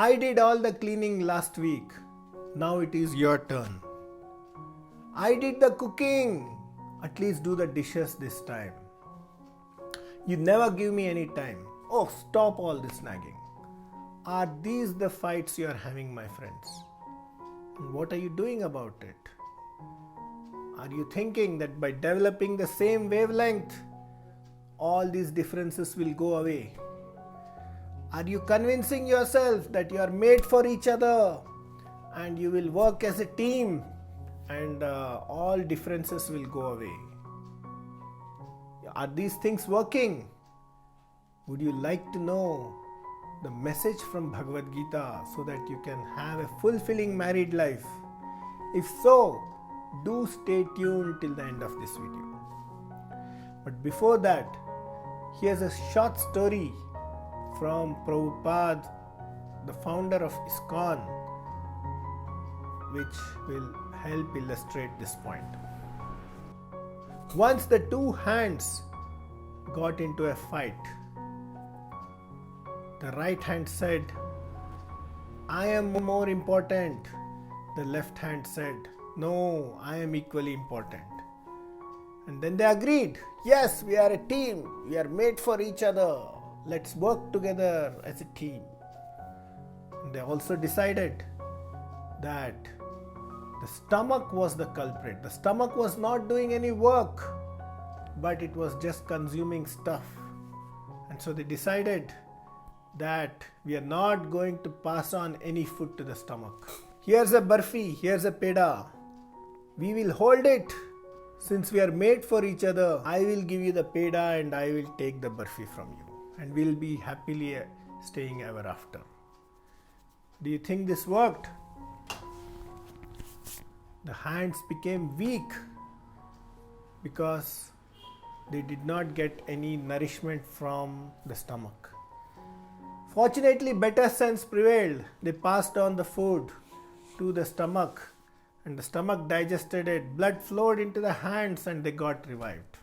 I did all the cleaning last week. Now it is your turn. I did the cooking. At least do the dishes this time. You never give me any time. Oh, stop all this nagging. Are these the fights you are having, my friends? And what are you doing about it? Are you thinking that by developing the same wavelength, all these differences will go away? Are you convincing yourself that you are made for each other and you will work as a team and all differences will go away? Are these things working? Would you like to know the message from Bhagavad Gita so that you can have a fulfilling married life? If so, do stay tuned till the end of this video. But before that, here's a short story from Prabhupada, the founder of ISKCON, which will help illustrate this point. Once the two hands got into a fight. The right hand said, I am more important. The left hand said, no, I am equally important. And then they agreed, yes, we are a team. We are made for each other. Let's work together as a team. And they also decided that the stomach was the culprit. The stomach was not doing any work, but it was just consuming stuff. And so they decided that we are not going to pass on any food to the stomach. Here's a barfi, here's a peda. We will hold it. Since we are made for each other, I will give you the peda and I will take the barfi from you. And we'll be happily staying ever after. Do you think this worked? The hands became weak because they did not get any nourishment from the stomach. Fortunately, better sense prevailed. They passed on the food to the stomach and the stomach digested it. Blood flowed into the hands and they got revived.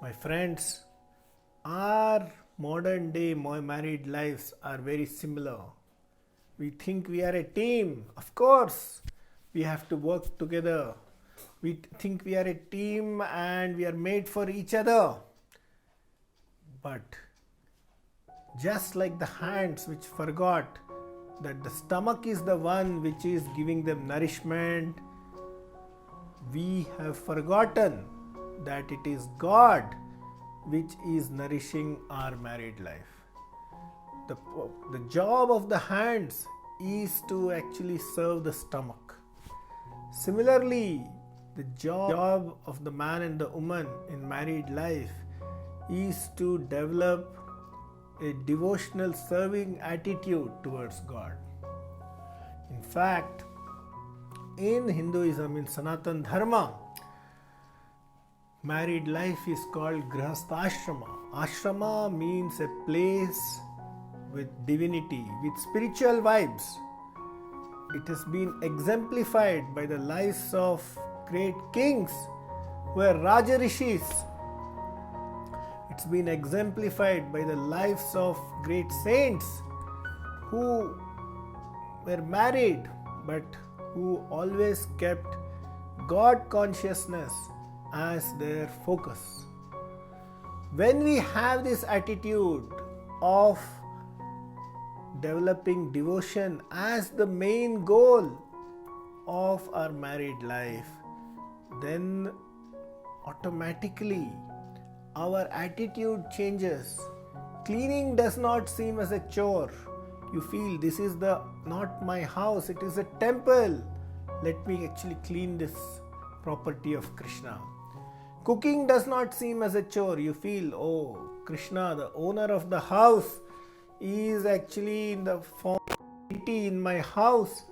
My friends, our modern day married lives are very similar. We think we are a team. Of course, we have to work together. We think we are a team and we are made for each other. But just like the hands which forgot that the stomach is the one which is giving them nourishment, we have forgotten that it is God which is nourishing our married life. The job of the hands is to actually serve the stomach. Similarly, the job of the man and the woman in married life is to develop a devotional serving attitude towards God. In fact, in Hinduism, in Sanatan Dharma, married life is called Grihastha-ashrama. Ashrama means a place with divinity, with spiritual vibes. It has been exemplified by the lives of great kings who were Raja Rishis. It's been exemplified by the lives of great saints who were married but who always kept God consciousness as their focus. When we have this attitude of developing devotion as the main goal of our married life, then automatically our attitude changes. Cleaning does not seem as a chore. You feel this is not my house, it is a temple. Let me actually clean this property of Krishna. Cooking does not seem as a chore. You feel, oh, Krishna, the owner of the house, is actually in the form of deity in my house.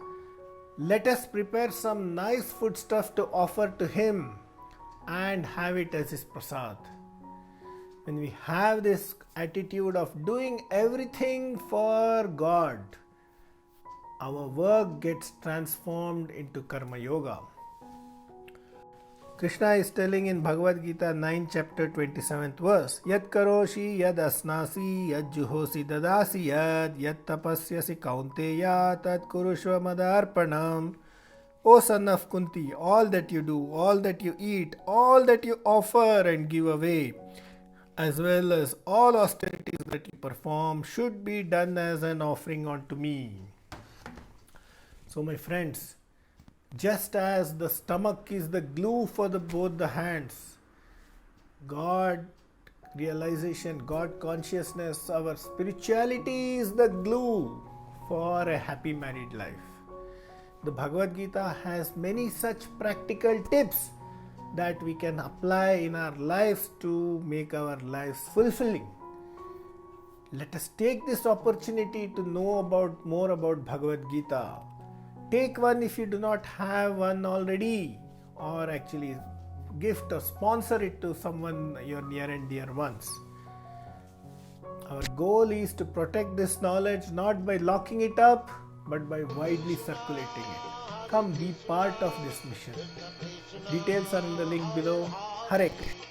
Let us prepare some nice foodstuff to offer to him and have it as his prasad. When we have this attitude of doing everything for God, our work gets transformed into Karma Yoga. Krishna is telling in Bhagavad Gita 9 chapter 27th verse, Yad karoshi yad asnasi yad juhosi dadasi yad tapasyasi kaunteya tad kurushva madarpanam. O son of Kunti, all that you do, all that you eat, all that you offer and give away, as well as all austerities that you perform, should be done as an offering unto me. So, my friends, just as the stomach is the glue for both the hands, God realization, God consciousness, our spirituality is the glue for a happy married life. The Bhagavad Gita has many such practical tips that we can apply in our lives to make our lives fulfilling. Let us take this opportunity to know more about Bhagavad Gita. Take one if you do not have one already, or actually gift or sponsor it to someone your near and dear ones. Our goal is to protect this knowledge not by locking it up, but by widely circulating it. Come be part of this mission. Details are in the link below. Hare Krishna.